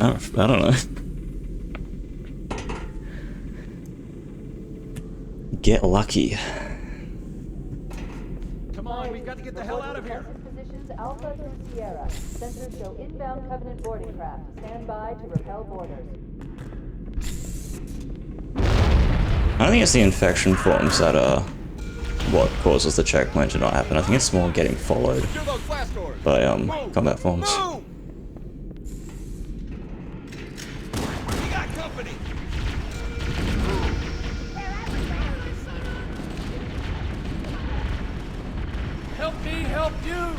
I don't know. Get lucky. Come on, we've got to get the hell out of here. Positions Alpha through Sierra. Sensors show inbound Covenant boarding craft. Stand by to repel boarders. I don't think it's the infection forms that are what causes the checkpoint to not happen. I think it's more getting followed by combat forms. We got company. Help me, help you.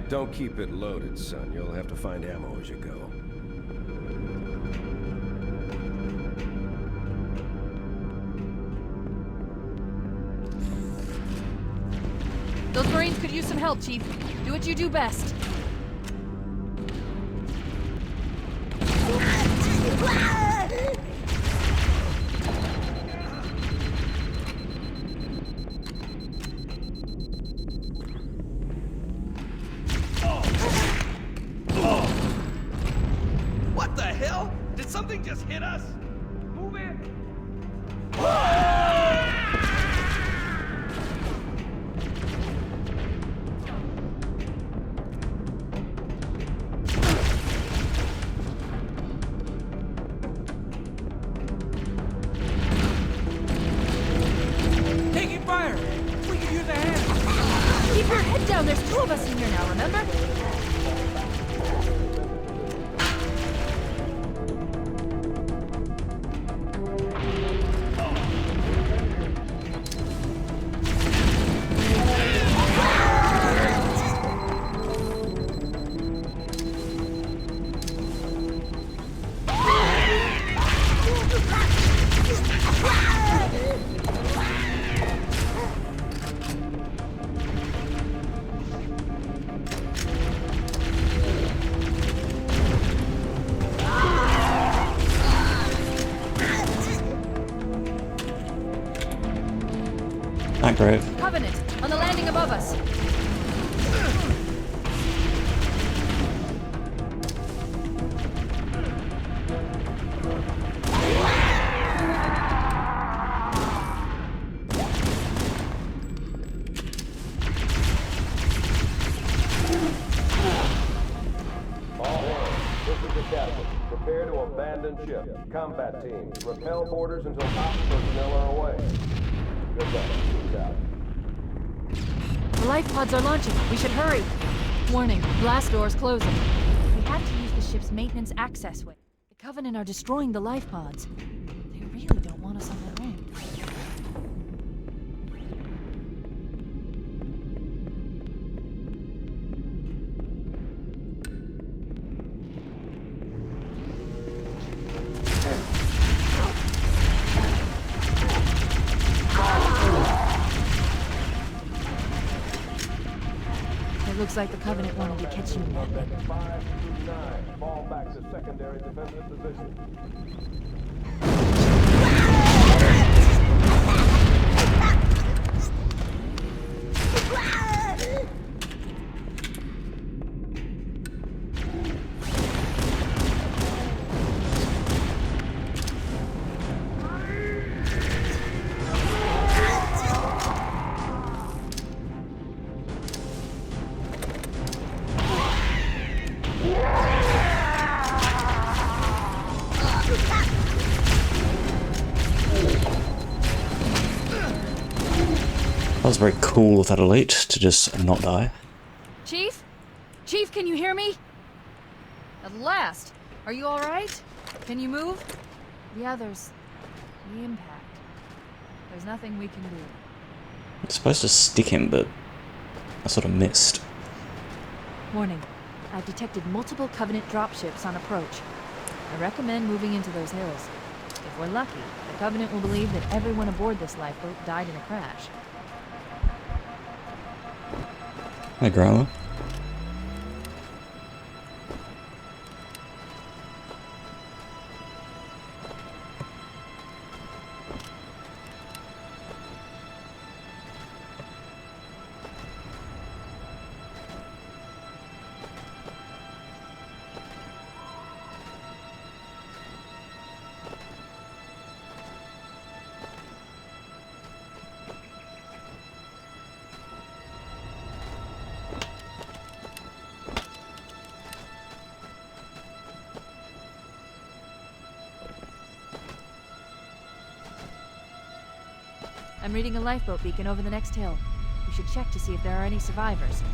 Don't keep it loaded, son. You'll have to find ammo as you go. Those Marines could use some help, Chief. Do what you do best. What the hell? Did something just hit us? Move it. Taking fire. We can use a hand. Keep your head down. There's two of us in here now, remember? Not great. Covenant, on the landing above us. Prepare to abandon ship. Combat team, repel boarders until top personnel are away. Good luck. Peace out. The life pods are launching. We should hurry. Warning, blast doors closing. We have to use the ship's maintenance access way. The Covenant are destroying the life pods. They really don't want us on that ring. It looks like the Covenant wanted to catch you in that. 5 through 9. Fall back to secondary defensive position. That was very cool of that elite to just not die. Chief? Chief, can you hear me? At last! Are you alright? Can you move? The others. The impact. There's nothing we can do. I'm supposed to stick him, but I sort of missed. Warning. I've detected multiple Covenant dropships on approach. I recommend moving into those hills. If we're lucky, the Covenant will believe that everyone aboard this lifeboat died in a crash. Hi, Grandma. I'm reading a lifeboat beacon over the next hill. We should check to see if there are any survivors.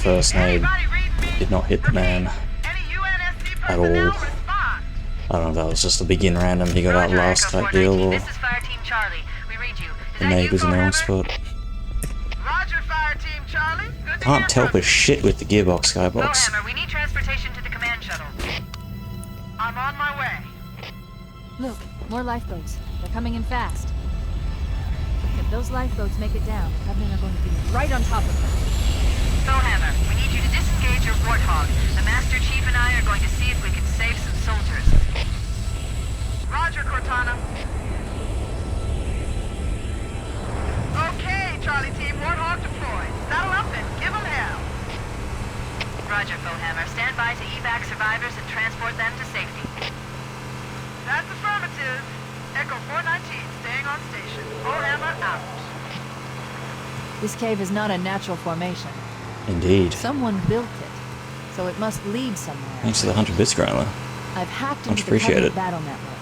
First aid did not hit the man at all. I don't know if that was just a begin random, he got out last type deal, or the neighbours in the wrong spot. Can't tell for shit with the gearbox, skybox. We need transportation to the command shuttle. I'm on my way. Look, more lifeboats. They're coming in fast. If those lifeboats make it down, the Covenant are going to be right on top of them. Spellhammer, we need you to disengage your Warthog. The Master Chief and I are going to see if we can save some soldiers. Roger, Cortana. Okay, Charlie Team, Warthog deployed. Saddle up and give them hell. Roger, Spellhammer. Stand by to evac survivors and transport them to safety. That's affirmative. Echo 419, staying on station. Spellhammer out. This cave is not a natural formation. Indeed. Someone built it, so it must lead somewhere. Thanks to the 100 bits growler. I've hacked Much into the appreciated. Covenant battle network.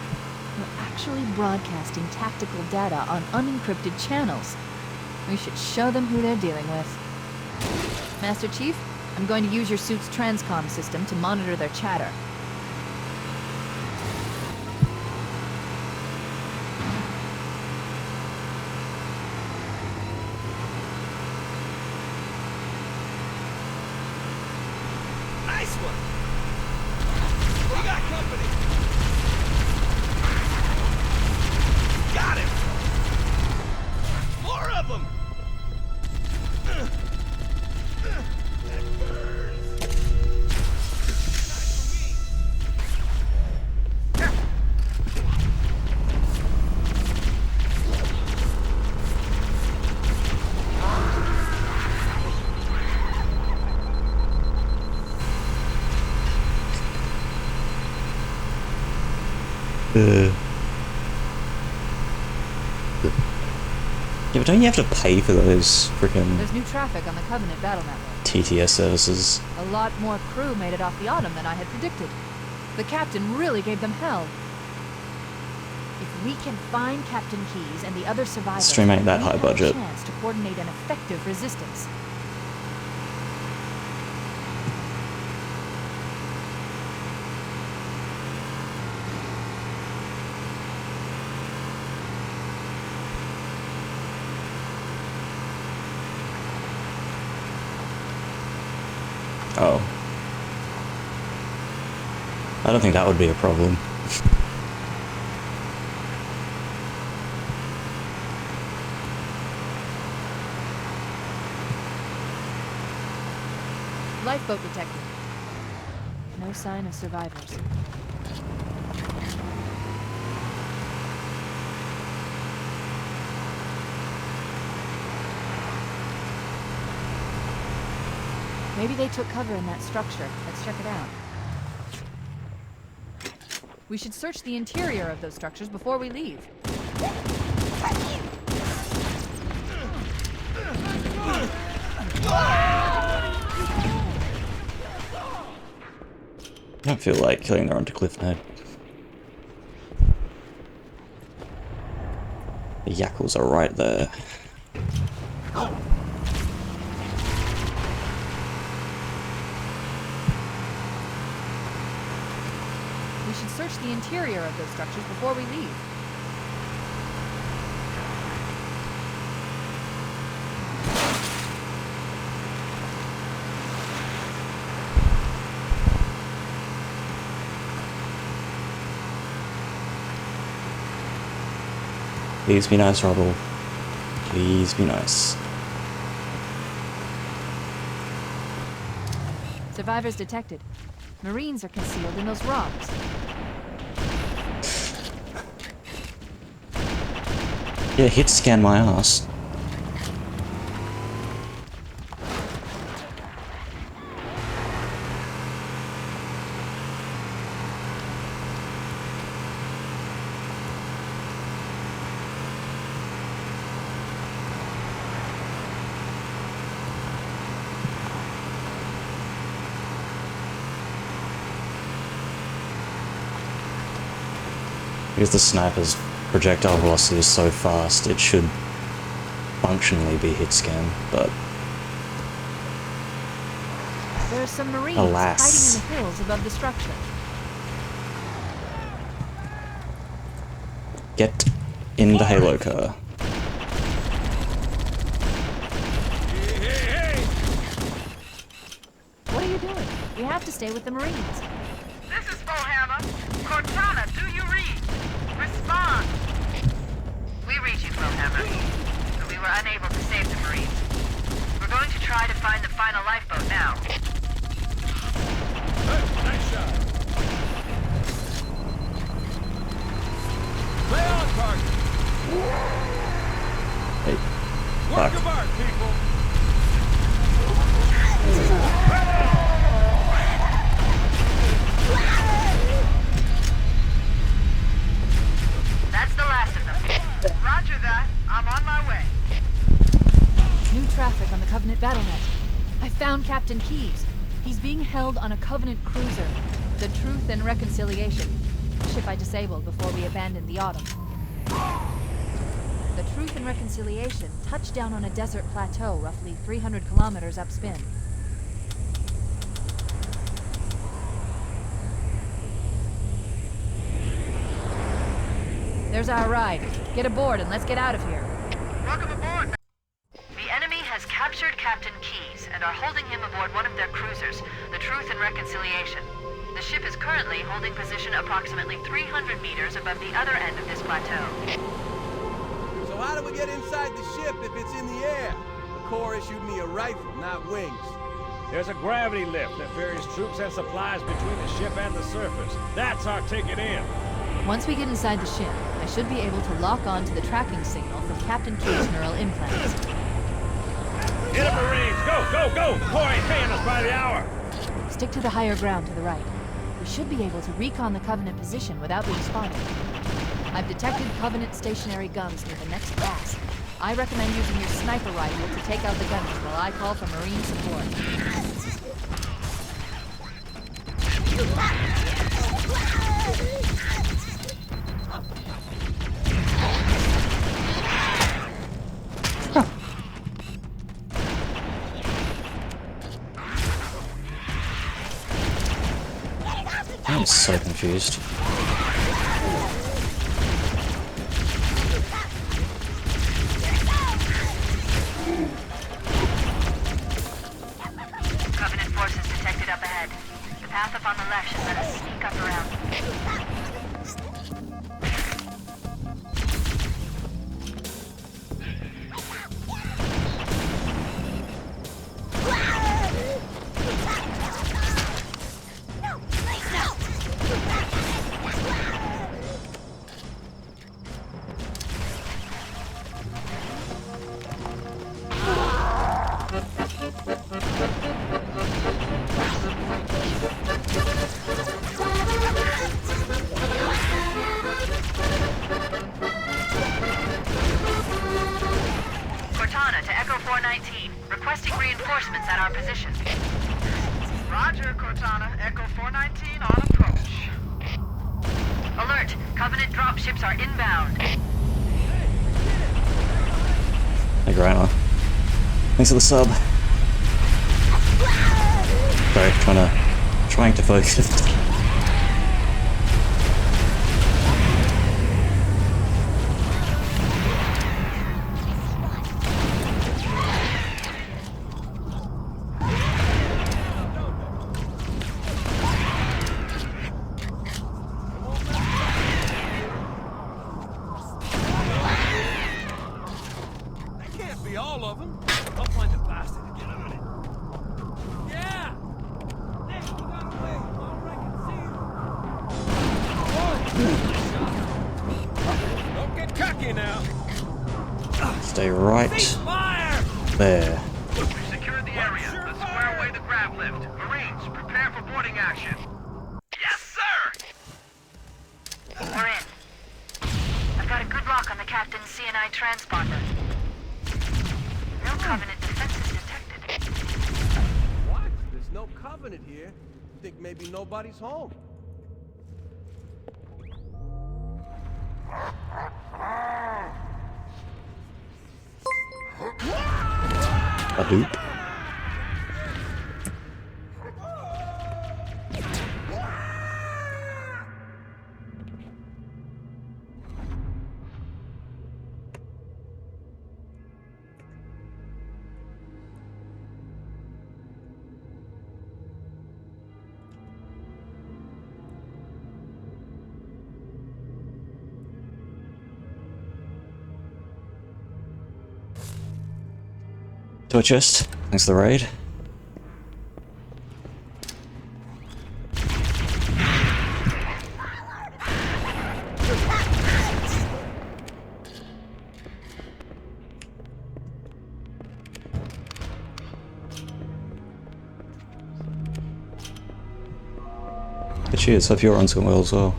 We're actually broadcasting tactical data on unencrypted channels. We should show them who they're dealing with. Master Chief, I'm going to use your suit's transcom system to monitor their chatter. Nice one. We got company. Got him. More of them. That burns. Nice for me. Yeah, but don't you have to pay for those freaking There's new traffic on the Covenant battle network. TTS services? A lot more crew made it off the Autumn than I had predicted. The captain really gave them hell. If we can find Captain Keyes and the other survivors, Stream ain't that we high have budget. a chance to coordinate an effective resistance. Oh. I don't think that would be a problem. Lifeboat detected. No sign of survivors. Maybe they took cover in that structure. Let's check it out. We should search the interior of those structures before we leave. I don't feel like killing their onto cliff node. The yackles are right there. We should search the interior of those structures before we leave. Please be nice, Rubble. Please be nice. Survivors detected. Marines are concealed in those rocks. Yeah, hit scan my ass. Because the sniper's projectile velocity is so fast, it should functionally be hit scan, but There are some Marines alas. hiding in the hills above the structure. Get in the Halo car. What are you doing? We have to stay with the Marines. This is Bullhammer. Cortana, do you read? Respond. We read you, Bullhammer. But we were unable to save the Marines. We're going to try to find the final lifeboat now. Nice shot. Play on, target. Hey, Work fuck. of art, people. That's the last of them. Roger that. I'm on my way. New traffic on the Covenant battlenet. I found Captain Keyes. He's being held on a Covenant cruiser. The Truth and Reconciliation. The ship I disabled before we abandoned the Autumn. The Truth and Reconciliation touched down on a desert plateau roughly 300 kilometers upspin. There's our ride. Get aboard and let's get out of here. Welcome aboard. The enemy has captured Captain Keyes and are holding him aboard one of their cruisers, the Truth and Reconciliation. The ship is currently holding position approximately 300 meters above the other end of this plateau. So how do we get inside the ship if it's in the air? The Corps issued me a rifle, not wings. There's a gravity lift that ferries troops and supplies between the ship and the surface. That's our ticket in. Once we get inside the ship, I should be able to lock on to the tracking signal from Captain Keyes' neural implants. Get it, Marines! Go, go, go! The Corps ain't paying us by the hour! Stick to the higher ground to the right. We should be able to recon the Covenant position without being spotted. I've detected Covenant stationary guns near the next pass. I recommend using your sniper rifle to take out the gunners while I call for Marine support. so confused. Covenant forces detected up ahead. The path up on the left should let us sneak up around. Cortana to Echo 419, requesting reinforcements at our position. Roger, Cortana. Echo 419 on approach. Alert! Covenant dropships are inbound. Hey, Grandma. Thanks for the sub. Sorry, trying to focus. That can't be all of them. I'll find the bastard and get on it. Yeah! Hey, he got away. All right, can see him. Don't get cocky now. Stay right Fire! there. We've secured the area. Let's square away the grab lift. Marines, prepare for boarding action. Yes, sir! We're in. I've got a good lock on the captain's CNI transponder. No Covenant defenses detected. What? There's no Covenant here. Think maybe nobody's home. A hoop. To a chest. Thanks for the raid. But cheers, hope your run's going well as well.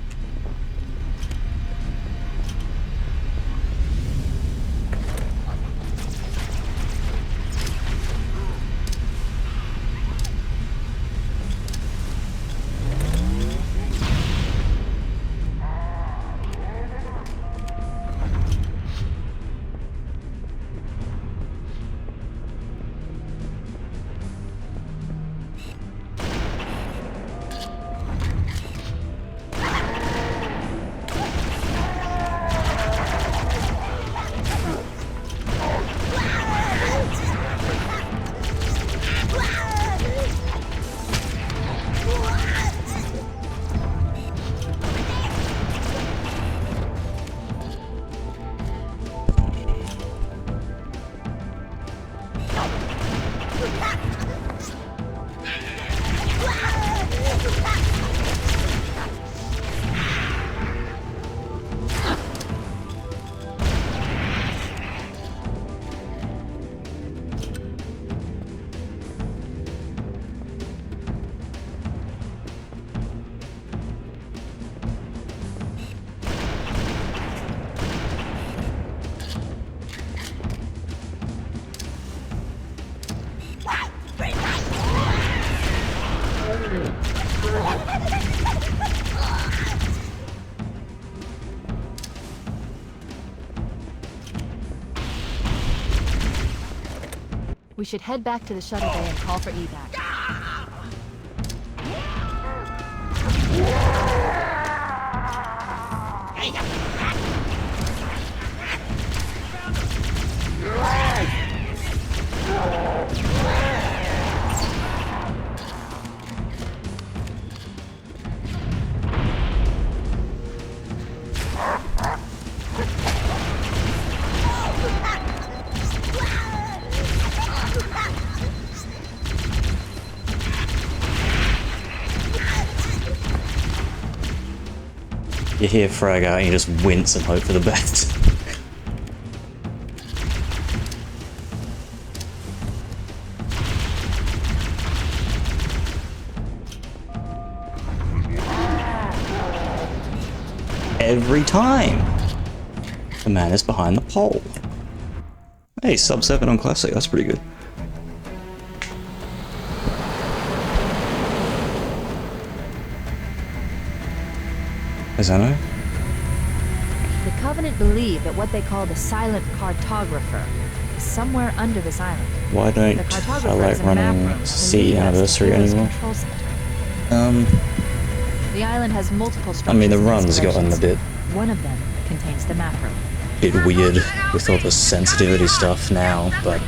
We should head back to the shuttle bay and call for evac. You hear frag out and you just wince and hope for the best. Every time! The man is behind the pole. Hey, sub 7 on Classic, that's pretty good. Zano? The Covenant believe that what they call the silent Cartographer is somewhere under this island. Why don't The I Cartographer like is a map running room C anniversary Hero's anymore? control center. The island has multiple structures. I mean the and run's gotten a installations. bit One of them contains the map room. weird with all the sensitivity stuff now, but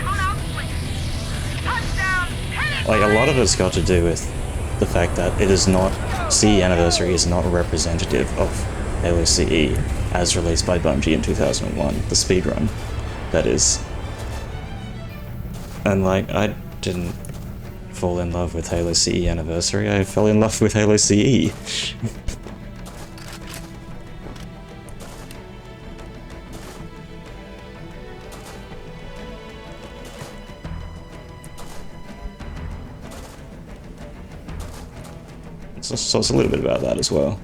like a lot of it's got to do with the fact that it is not CE anniversary is not representative of Halo CE as released by Bungie in 2001, the speedrun, that is. And like I didn't fall in love with Halo CE anniversary, I fell in love with Halo CE. So it's a little bit about that as well.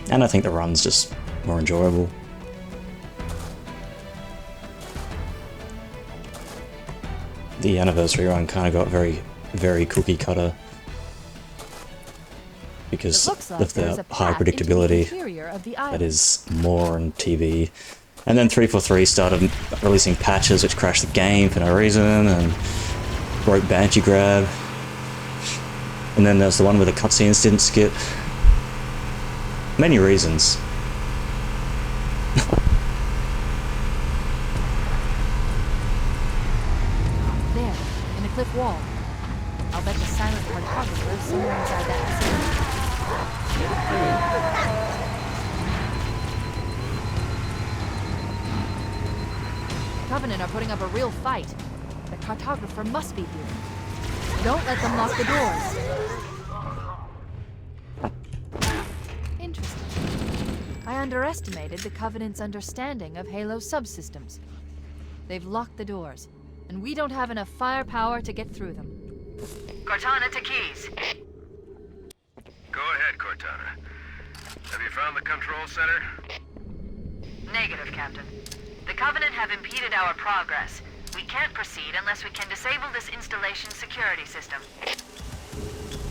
And I think the run's just more enjoyable. The anniversary run kind of got very cookie cutter because of the high predictability that is more on TV. And then 343 started releasing patches which crashed the game for no reason and broke Banshee Grab. And then there's the one where the cutscenes didn't skip. Many reasons. There, in the cliff wall. I'll bet the silent Cartographer is somewhere inside that facility. Covenant are putting up a real fight. The Cartographer must be here. Don't let them lock the doors. Interesting. I underestimated the Covenant's understanding of Halo subsystems. They've locked the doors, and we don't have enough firepower to get through them. Cortana to Keys. Go ahead, Cortana. Have you found the control center? Negative, Captain. The Covenant have impeded our progress. We can't proceed unless we can disable this installation's security system.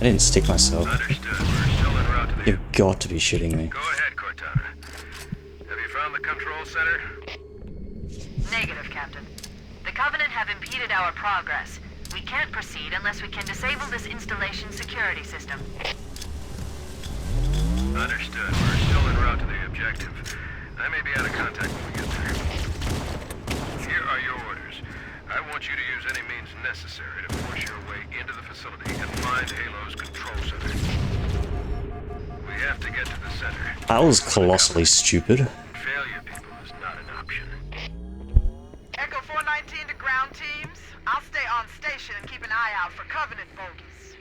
I didn't stick myself. Understood. We're still en route to the... You've got to be shitting me. Go ahead, Cortana. Have you found the control center? Negative, Captain. The Covenant have impeded our progress. We can't proceed unless we can disable this installation's security system. Understood. We're still en route to the objective. I may be out of contact when we get there. Here are your orders. I want you to use any means necessary to force your way into the facility and find Halo's control center. We have to get to the center. That was colossally stupid. Failure, people, is not an option. Echo 419 to ground teams. I'll stay on station and keep an eye out for Covenant bogies.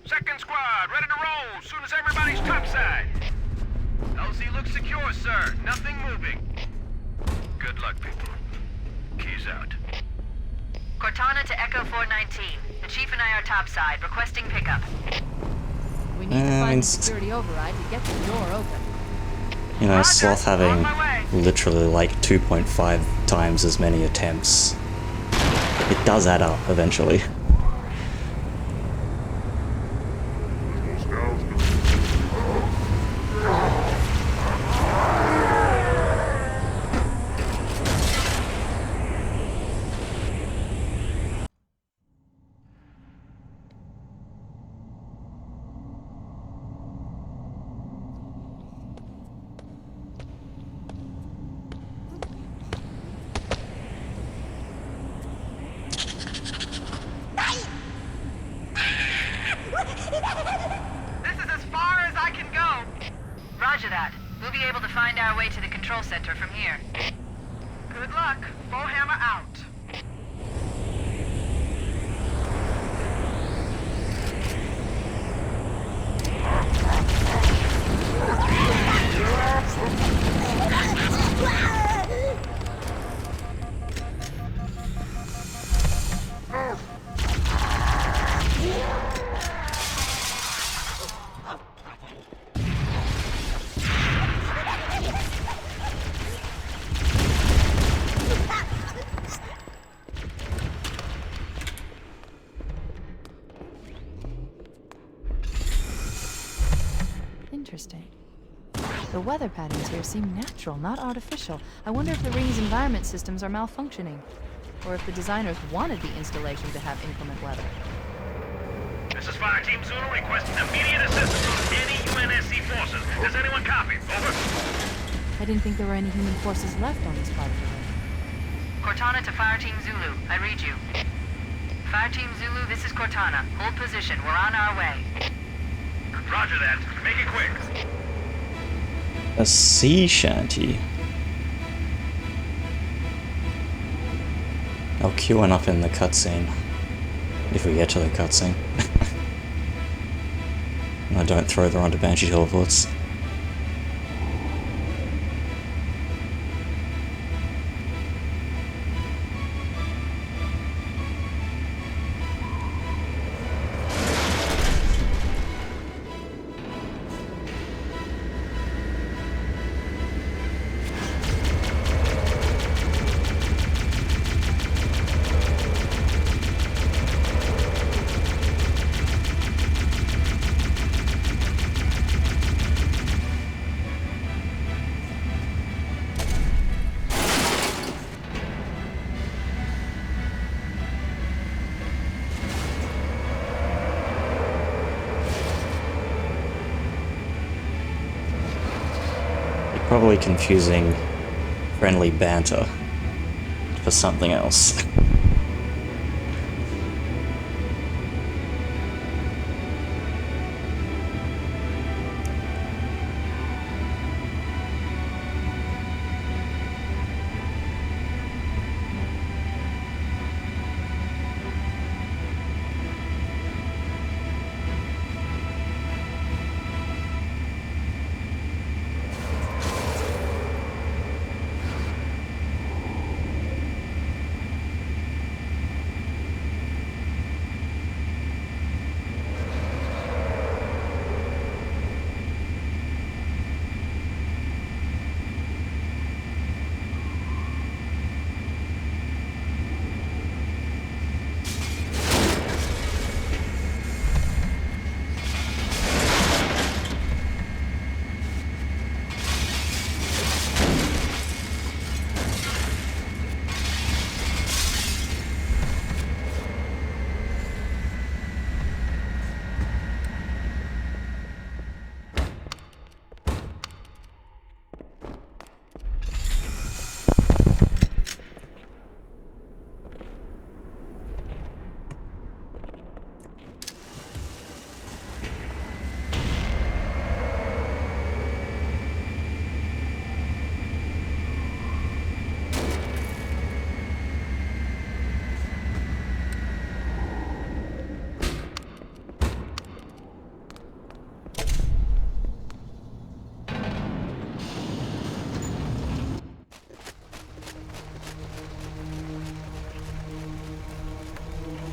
Second squad, ready to roll as soon as everybody's topside. LZ looks secure, sir. Nothing moving. Good luck, people. Keys out. Cortana to Echo 419. The Chief and I are topside, requesting pickup. We need to find the security override to get the door open. You know, Sloth having On my way. literally like 2.5 times as many attempts. It does add up eventually. This is as far as I can go. Roger that. We'll be able to find our way to the control center from here. Good luck. Bowhammer out. interesting. The weather patterns here seem natural, not artificial. I wonder if the ring's environment systems are malfunctioning, or if the designers wanted the installation to have inclement weather. This is Fire Team Zulu requesting immediate assistance from any UNSC forces. Does anyone copy? Over. I didn't think there were any human forces left on this part of the ring. Cortana to Fire Team Zulu. I read you. Fire Team Zulu, this is Cortana. Hold position. We're on our way. Roger that. Make it quick. A sea shanty. I'll queue one up in the cutscene. If we get to the cutscene. And I don't throw the onto Banshee teleports. Probably confusing friendly banter for something else.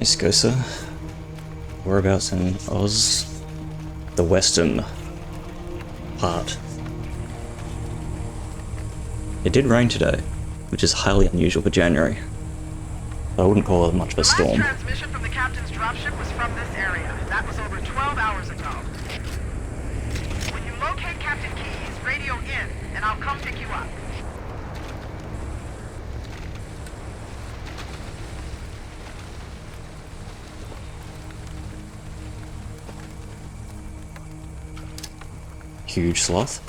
Escosa. Whereabouts in Oz? The western part. It did rain today, which is highly unusual for January. I wouldn't call it much of a storm. The last transmission from the captain's dropship was from this area. That was over 12 hours ago. When you locate Captain Keyes, radio in, and I'll come pick you up. Huge sloth.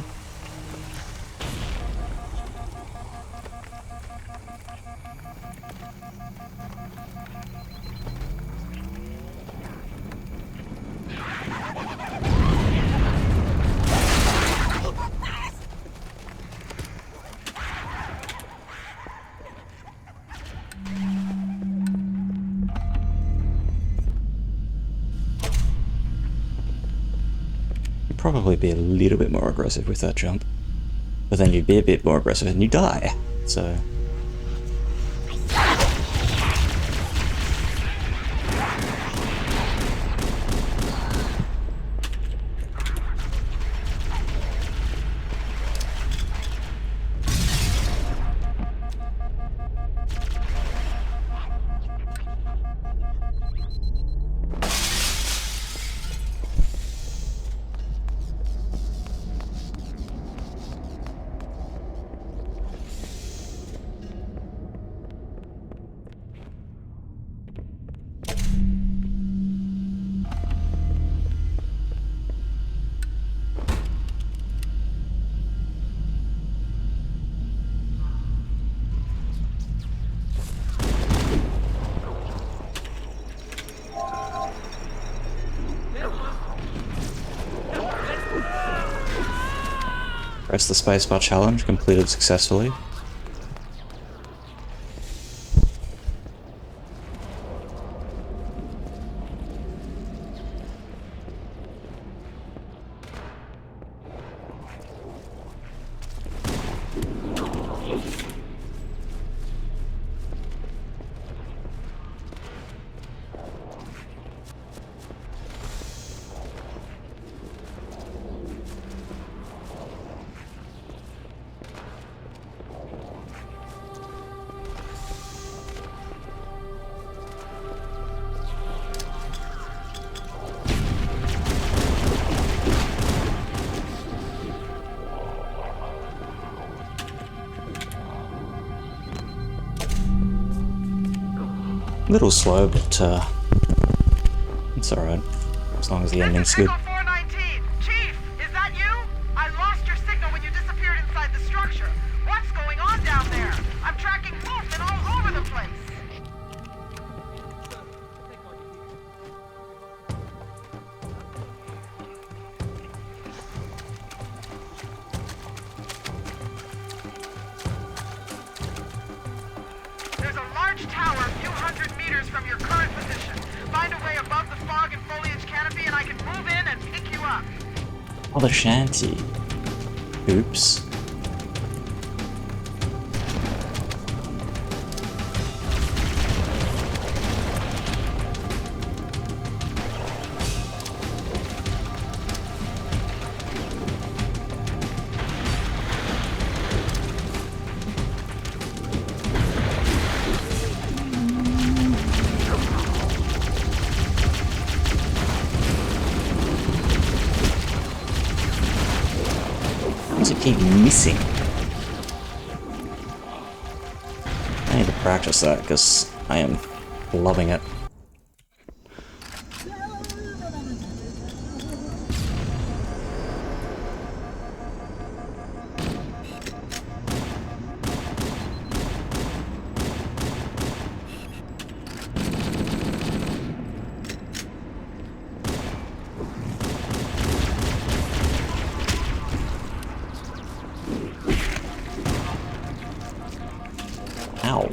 Probably be a little bit more aggressive with that jump, but then you'd be a bit more aggressive and you die, so... Press the spacebar challenge, completed successfully. A little slow, but it's alright. As long as the ending's good. Echo 419. Chief, is that you? I lost your signal when you disappeared inside the structure. What's going on down there? I'm tracking movement all over the place. There's a large tower a few hundred meters from your current position. Find a way above the fog and foliage canopy and I can move in and pick you up. Oh, the shanty. Oops. Why does it keep missing? I need to practice that because I am loving it. Ow.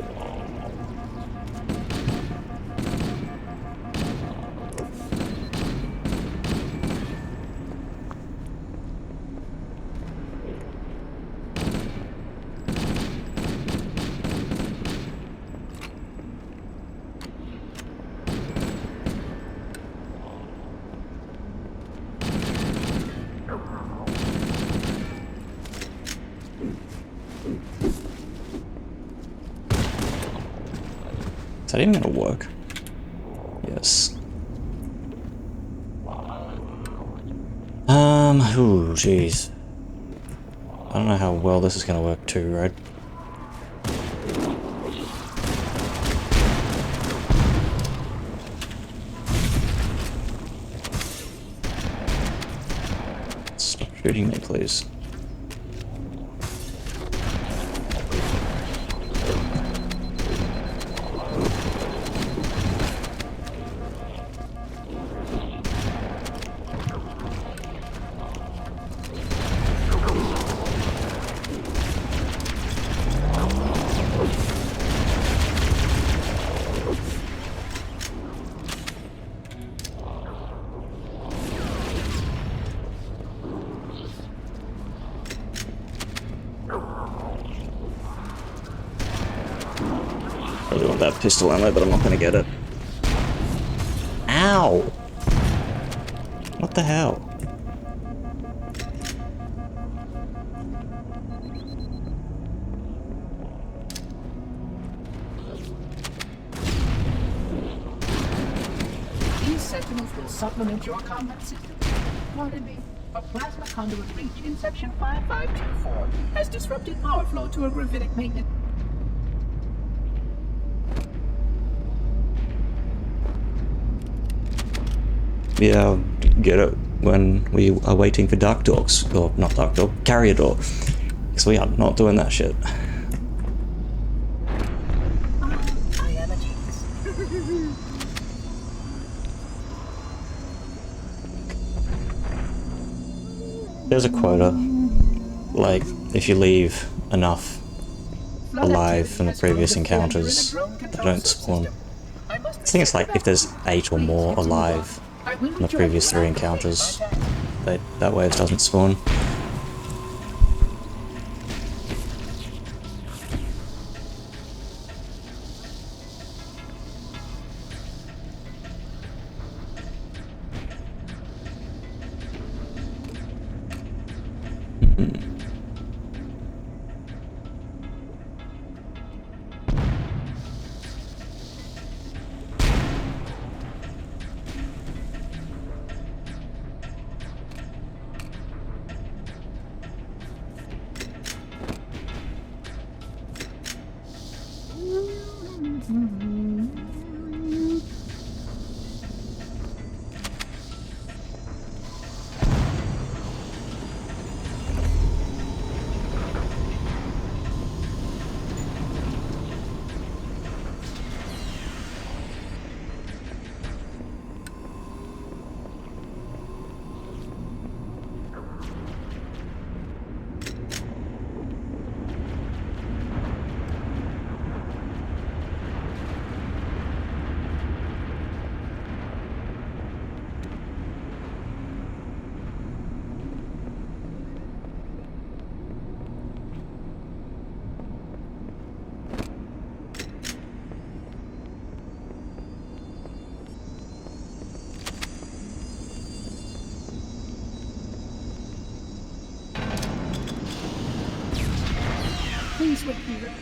Is that even gonna work? Yes. Ooh, jeez. I don't know how well this is gonna work too, right? Stop shooting me, please. I really want that pistol ammo, but I'm not gonna get it. Ow! What the hell? These sentinels will supplement your combat system. Pardon me. A plasma conduit breach in section 5524 has disrupted power flow to a gravitic maintenance. Yeah, I'll get it when we are waiting for Dark Dogs. Or, not Dark Dog, Carrier Door. Because we are not doing that shit. I am a genius. There's a quota. like, if you leave enough alive from the previous encounters, they don't spawn. I think it's like if there's 8 or more alive from the previous 3 encounters, that wave doesn't spawn. Please wait here.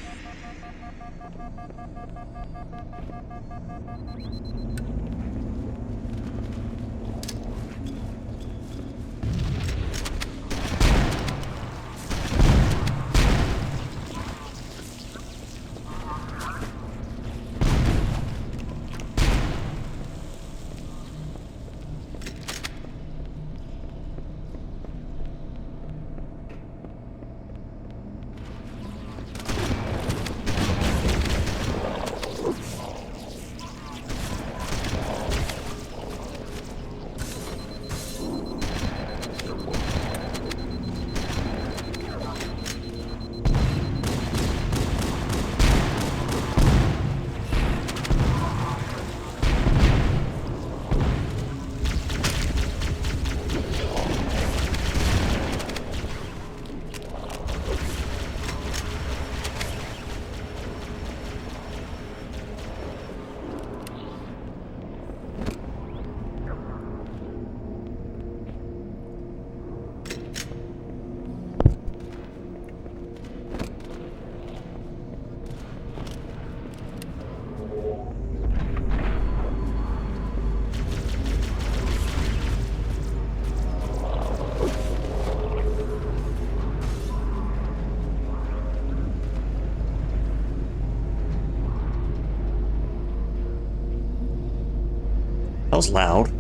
That was loud.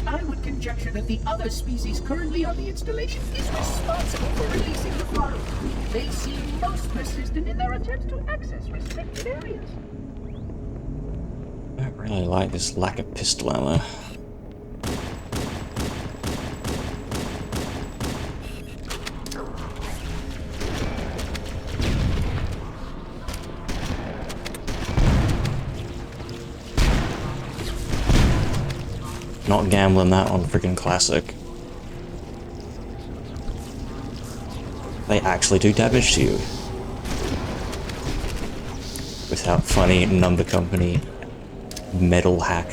I would conjecture that the other species currently on the installation is responsible for releasing the flow. They seem most persistent in their attempts to access restricted areas. I don't really like this lack of pistol ammo. Not gambling that on freaking classic. They actually do damage to you. Without funny number company metal hack.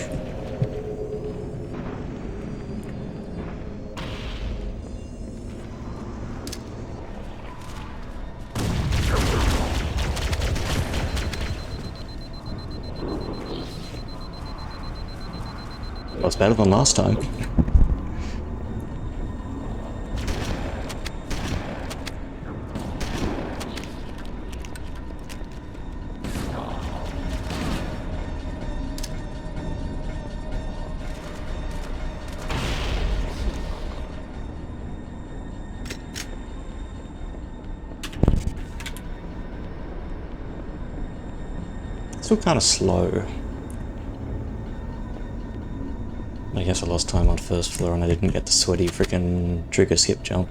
That's better than last time. Still kind of slow. I guess I lost time on first floor and I didn't get the sweaty freaking trigger skip jump.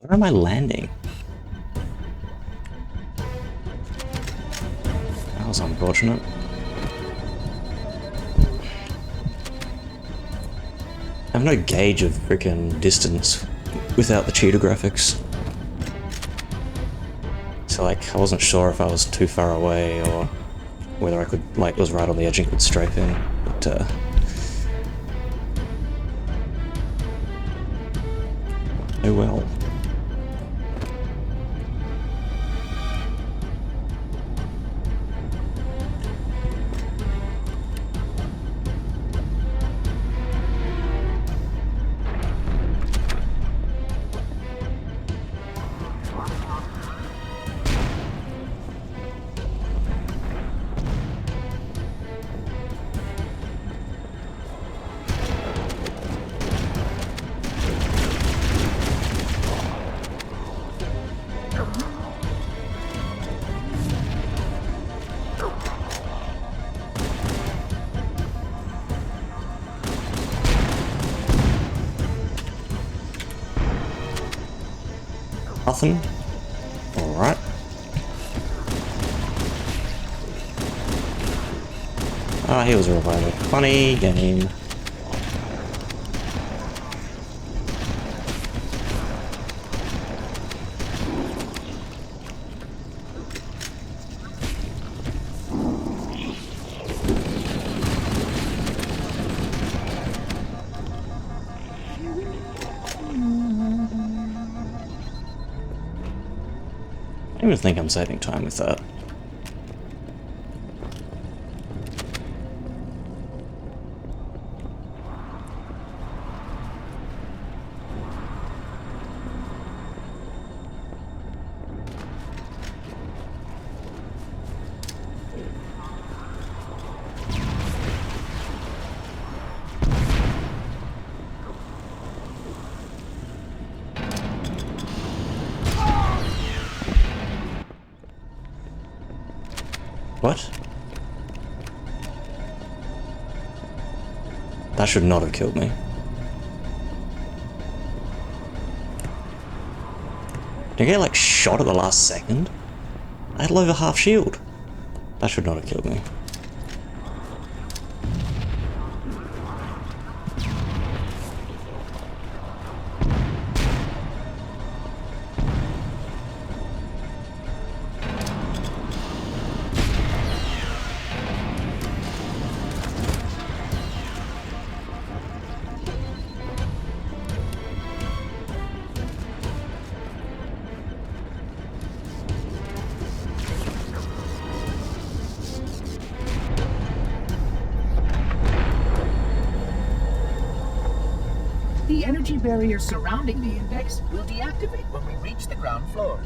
Where am I landing? That was unfortunate. I have no gauge of freaking distance without the cheater graphics. So like, I wasn't sure if I was too far away or whether I could, like, was right on the edge and could strafe in, but oh well. Nothing? Alright. Ah, he was a revival. Funny game. I don't even think I'm saving time with that. What? That should not have killed me. Did I get like shot at the last second? I had over half shield. That should not have killed me. The energy barrier surrounding the index will deactivate when we reach the ground floor.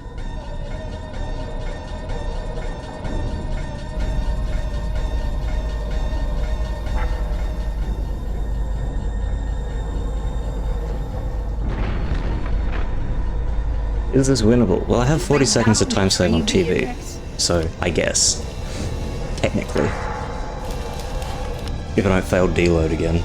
Is this winnable? Well, I have 40 seconds of time save on TV, so I guess. Technically. If I don't fail deload again.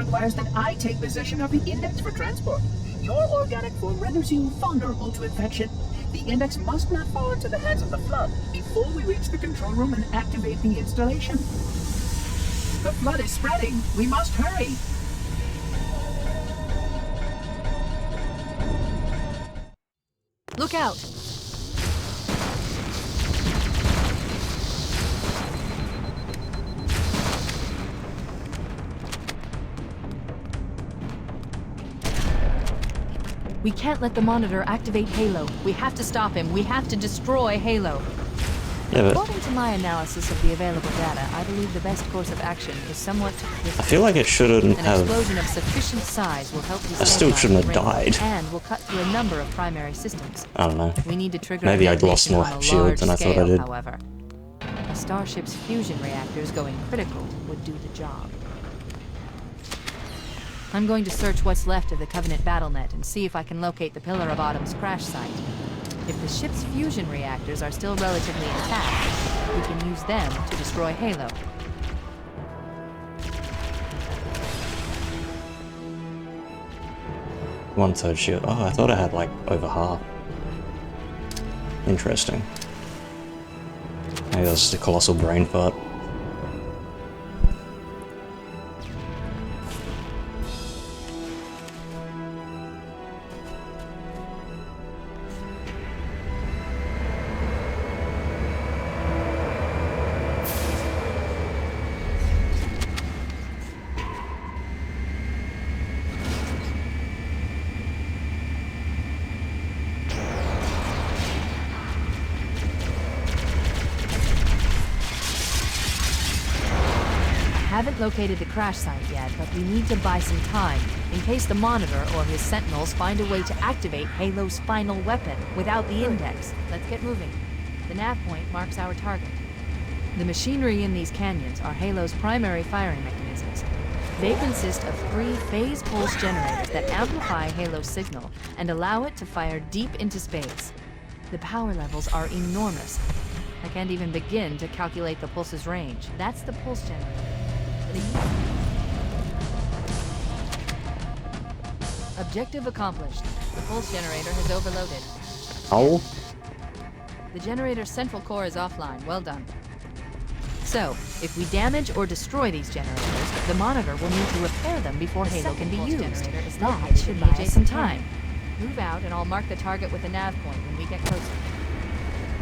requires that I take possession of the index for transport. Your organic form renders you vulnerable to infection. The index must not fall into the hands of the Flood before we reach the control room and activate the installation. The Flood is spreading. We must hurry. Look out! We can't let the monitor activate Halo. We have to stop him. We have to destroy Halo. Yeah, but According to my analysis of the available data, I believe the best course of action is somewhat I feel like it shouldn't An have. explosion of sufficient size will help I still shouldn't have died. and will cut through a number of primary systems. I don't know. We need to trigger Maybe a I'd lost detonation more on a shield large than I thought I scale, did. However, a starship's fusion reactors going critical would do the job. I'm going to search what's left of the Covenant BattleNet and see if I can locate the Pillar of Autumn's crash site. If the ship's fusion reactors are still relatively intact, we can use them to destroy Halo. One-third shield. Oh, I thought I had like over half. Interesting. Maybe that was just a colossal brain fart. Haven't located the crash site yet, but we need to buy some time in case the Monitor or his Sentinels find a way to activate Halo's final weapon without the index. Let's get moving. The nav point marks our target. The machinery in these canyons are Halo's primary firing mechanisms. They consist of 3 phase pulse generators that amplify Halo's signal and allow it to fire deep into space. The power levels are enormous. I can't even begin to calculate the pulse's range. That's the pulse generator. Objective accomplished. The pulse generator has overloaded. Oh? The generator's central core is offline. Well done. So, if we damage or destroy these generators, the Monitor will need to repair them before Halo can be used. That should buy us some time. Move out and I'll mark the target with a nav point when we get closer.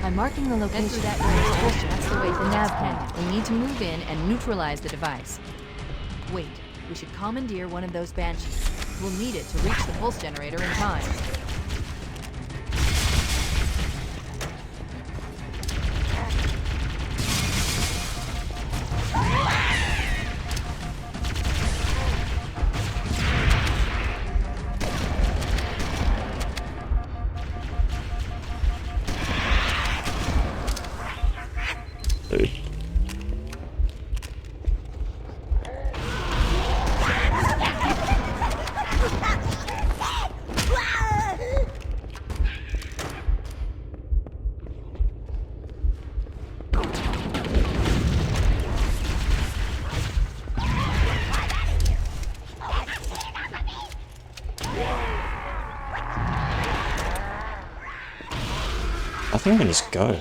I'm marking the location. Through that door. That's the way to the nav point. We need to move in and neutralize the device. Wait, we should commandeer one of those Banshees. We'll need it to reach the pulse generator in time. Dude. I think I can just go.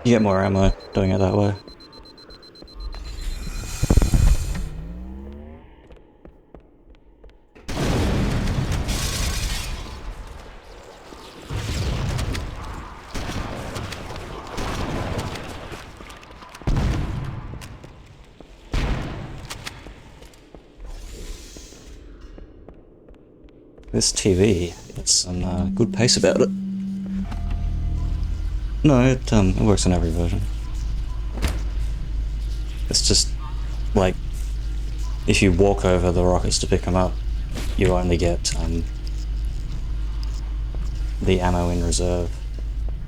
You get more ammo doing it that way. This TV, it's some good pace about it. No, it works on every version. It's just, like, if you walk over the rockets to pick them up, you only get the ammo in reserve.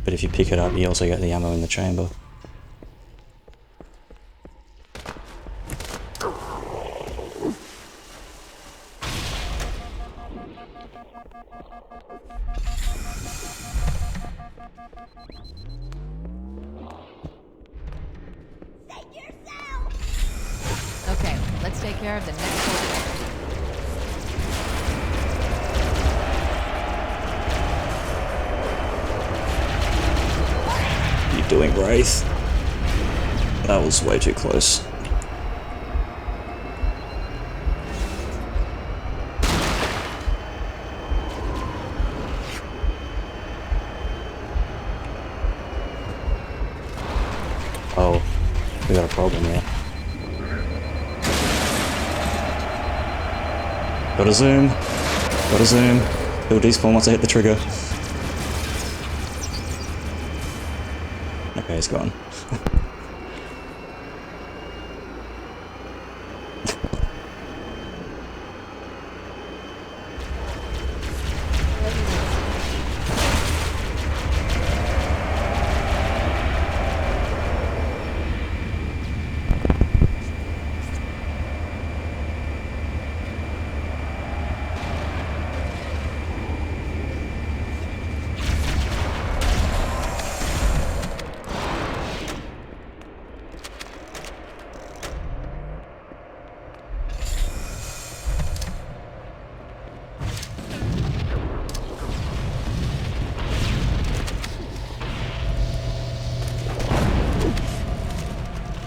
But if you pick it up, you also get the ammo in the chamber. Okay, let's take care of the next one. You're doing Wraith. That was way too close. Oh, we got a problem here. Gotta zoom. Gotta zoom. He'll despawn once I hit the trigger. Okay, he's gone.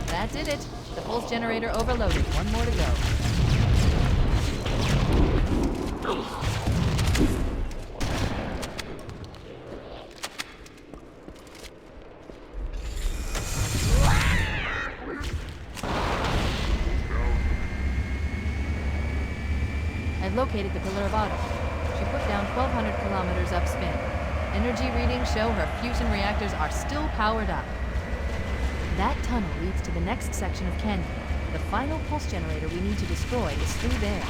That did it. The pulse generator overloaded. One more to go. I've located the Pillar of Autumn. She put down 1,200 kilometers upspin. Energy readings show her fusion reactors are still powered up. That tunnel leads to the next section of canyon. The final pulse generator we need to destroy is through there.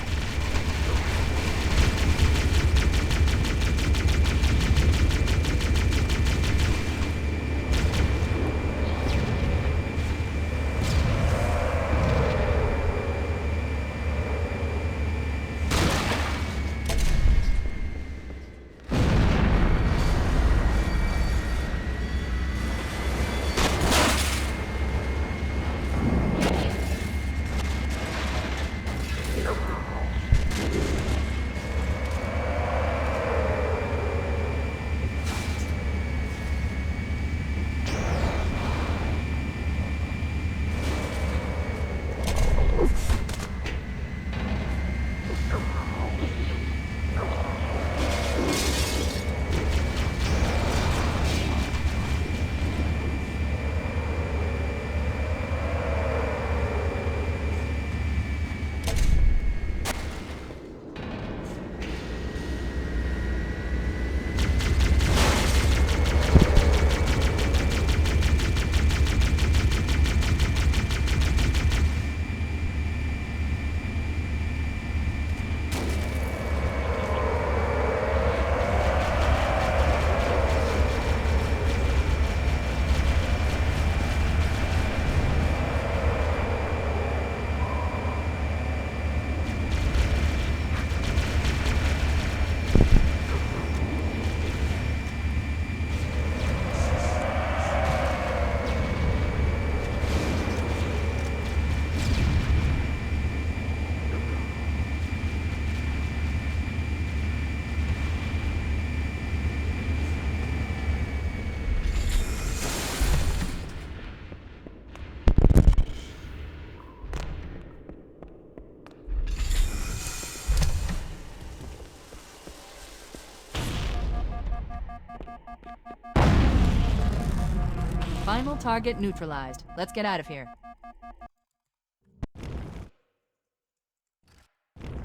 Final target neutralized. Let's get out of here.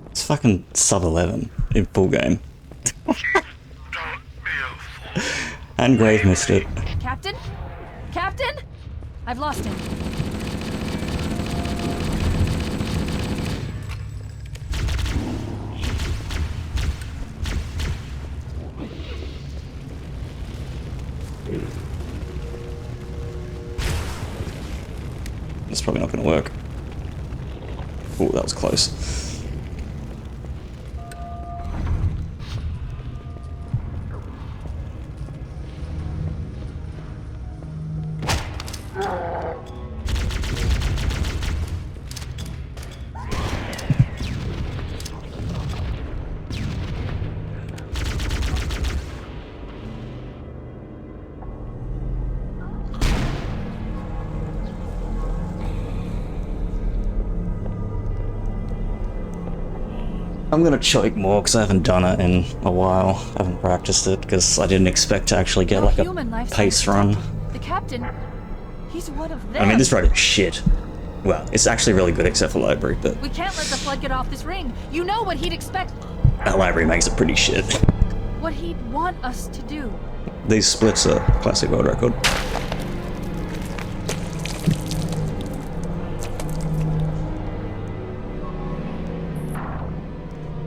It's fucking sub 11 in full game. Don't be a fool. And Grave missed it. Captain? Captain? I've lost him. It's probably not going to work. Oh, that was close. I'm gonna choke more because I haven't done it in a while. I haven't practiced it because I didn't expect to actually get like a pace run. The captain, he's one of them. I mean, this road is shit. Well, it's actually really good except for library, but We can't let the flood get off this ring. You know what he'd expect, our library makes it pretty shit. what he'd want us to do. These splits are classic world record.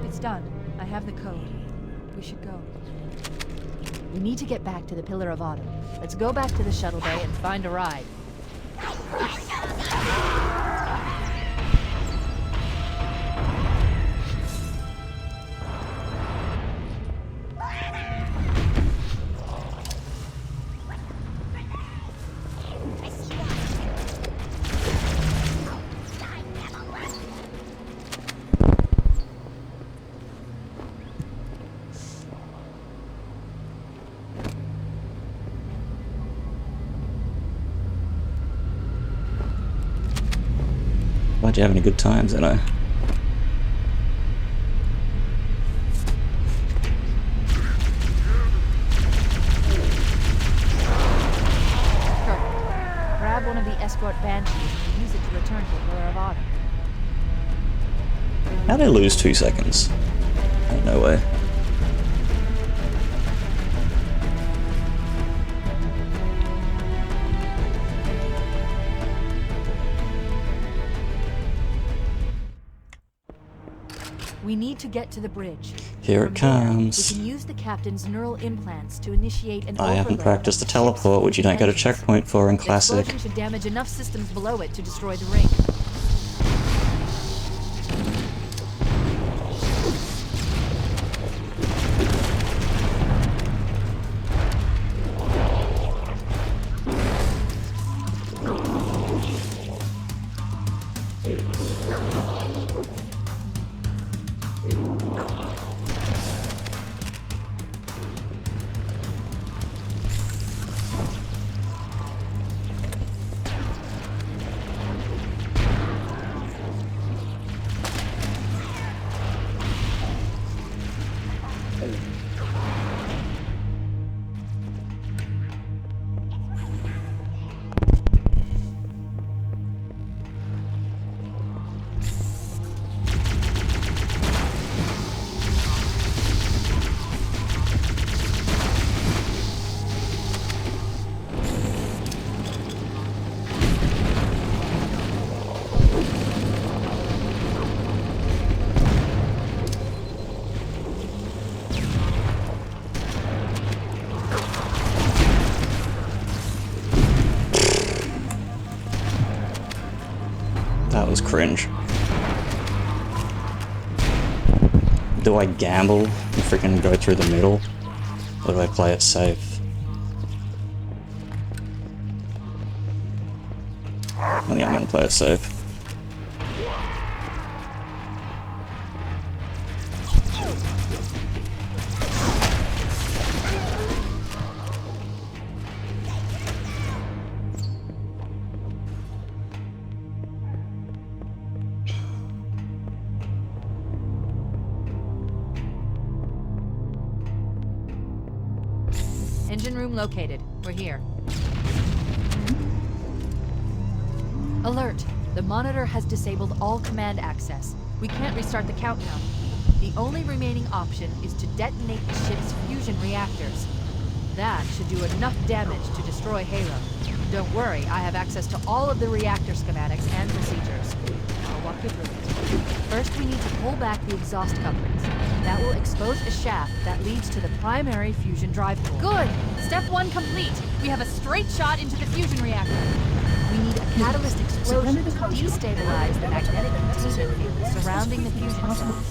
It's done. I have the code. We should go. We need to get back to the Pillar of Autumn. Let's go back to the shuttle bay and find a ride. Glad you're having a good time, Zeno. Grab one of the escort banshees and use it to return to the Pillar of Autumn. How'd I lose 2 seconds? Oh, no way. We need to get to the bridge. Here From it there, comes. we can use the captain's neural implants to initiate an I haven't overlay practiced the of teleport, which you don't get a engines. checkpoint for in The Classic. explosion should damage enough systems below it to destroy the ring. That was cringe. Do I gamble and freaking go through the middle? Or do I play it safe? I think I'm gonna play it safe. Engine room located. We're here. Alert! The monitor has disabled all command access. We can't restart the countdown. The only remaining option is to detonate the ship's fusion reactors. That should do enough damage to destroy Halo. Don't worry, I have access to all of the reactor schematics and procedures. I'll walk you through it. First, we need to pull back the exhaust couplings. That will expose a shaft that leads to the primary fusion drive core. Good! Step 1 complete! We have a straight shot into the fusion reactor. We need a catalyst explosion to destabilize the magnetic containment field surrounding the fusion cells.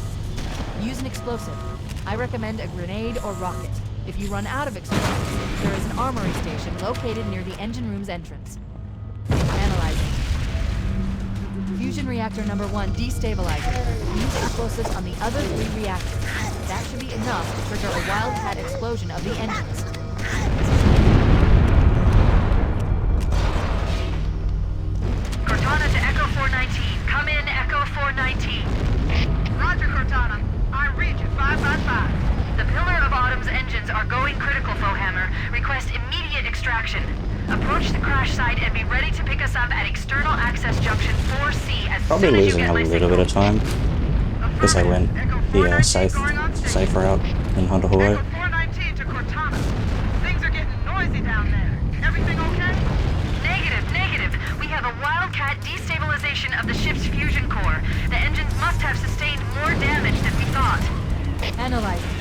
Use an explosive. I recommend a grenade or rocket. If you run out of explosives, there is an armory station located near the engine room's entrance. Analyzing. Fusion reactor number 1 destabilizing. Use explosives on the other 3 reactors. That should be enough to trigger a wildcat explosion of the engines. Cortana to Echo 419. Come in, Echo 419. Roger, Cortana. I read you 5 by 5. The Pillar of Autumn's engines are going critical, Foehammer. Request immediate extraction. Approach the crash site and be ready to pick us up at external access junction 4C as Probably soon as you losing get a my little signal. bit of time because I went the safe route in Honda Hawaii. Echo 419 to Cortana. Things are getting noisy down there. Everything okay? Negative. We have a wildcat destabilization of the ship's fusion core. The engines must have sustained more damage than we thought. Analyzing.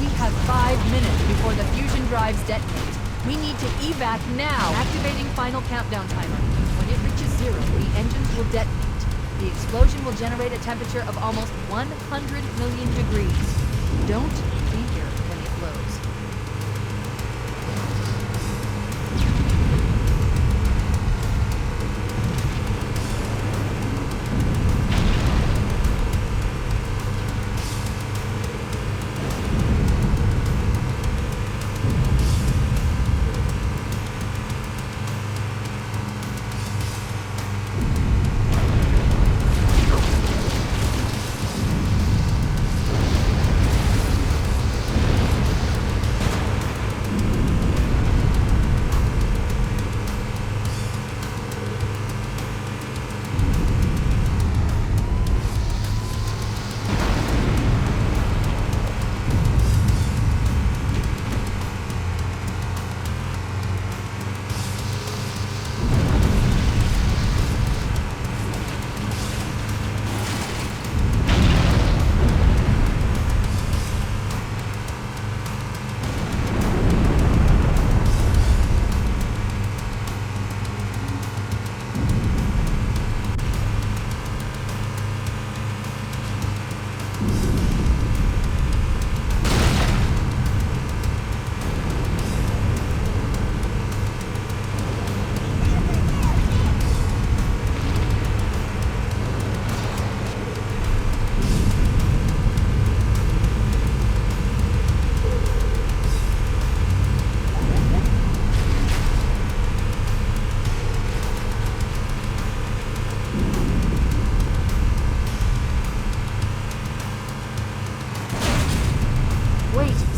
We have 5 minutes before the fusion drives detonate. We need to evac now. Activating final countdown timer. When it reaches 0, the engines will detonate. The explosion will generate a temperature of almost 100 million degrees. Don't be here when it blows.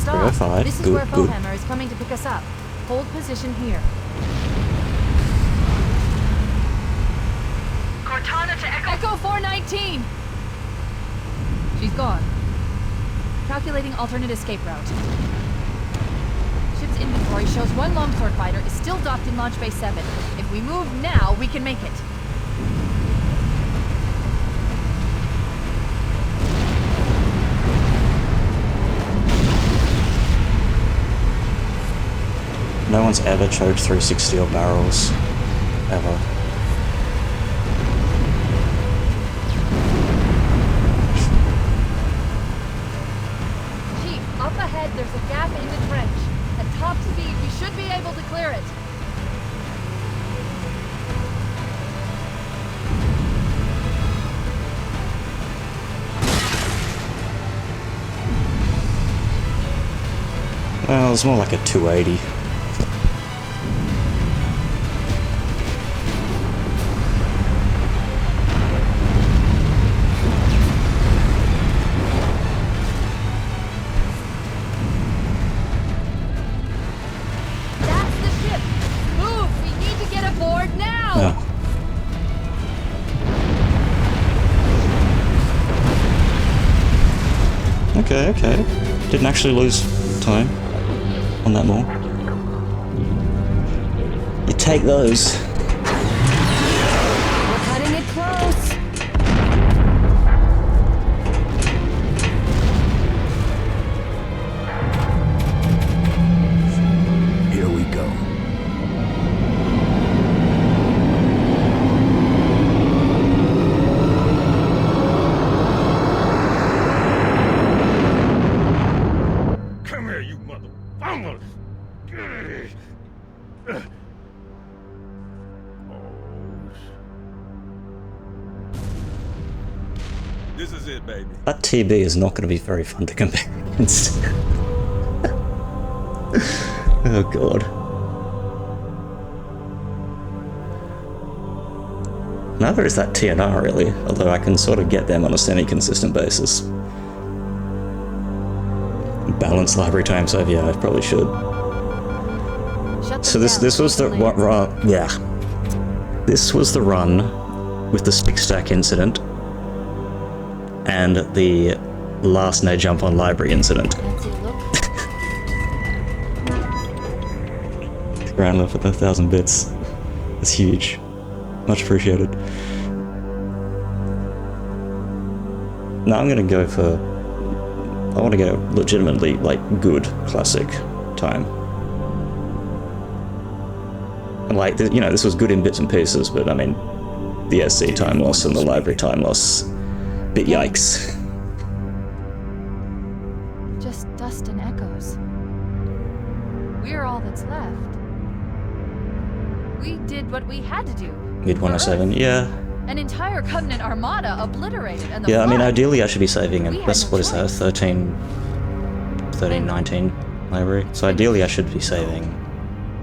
Verified. This is Good, where good. Foehammer is coming to pick us up. Hold position here. Cortana to Echo. Echo 419! She's gone. Calculating alternate escape route. Ship's inventory shows 1 longsword fighter is still docked in Launch Bay 7. If we move now, we can make it. No one's ever choked 360 or barrels. Ever. Chief, up ahead there's a gap in the trench. At top speed, we should be able to clear it. Well, it's more like a 280. That's the ship! Move! We need to get aboard now! Oh, Okay, okay. Didn't actually lose time on that more. You take those. We're cutting it close. Here we go. Come here, you motherfucker! This is it, baby. That TB is not going to be very fun to compare against. Oh god. Neither is that TNR really, although I can sort of get them on a semi-consistent basis. Balanced library time save, yeah, I probably should. So this was the yeah. This was the run with the stick stack incident and the last no jump on library incident. Ground level for the 1,000 bits. That's huge. Much appreciated. Now I'm gonna go for... I want to get a legitimately, like, good classic time. And like, you know, this was good in bits and pieces, but I mean, the SC time loss and the library time loss, bit yikes. Just dust and echoes. We're all that's left. We did what we had to do. Mid 107, yeah. An entire Covenant armada obliterated, and the Yeah, I mean, flood. ideally I should be saving, We had that's, no what is that, choice. 1319 library? So ideally I should be saving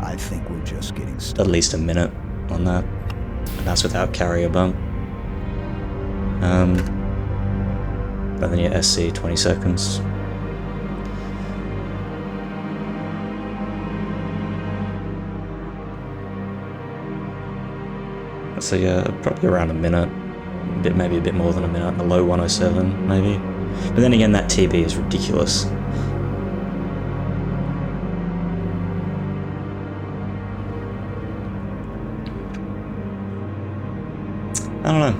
I think we're just getting at started. least a minute on that. And that's without carrier bump. And then your SC 20 seconds. So yeah, probably around a minute, maybe a bit more than a minute, a low 107 maybe. But then again, that TB is ridiculous. I don't know.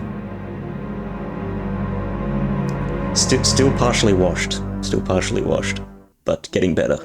Still partially washed, but getting better.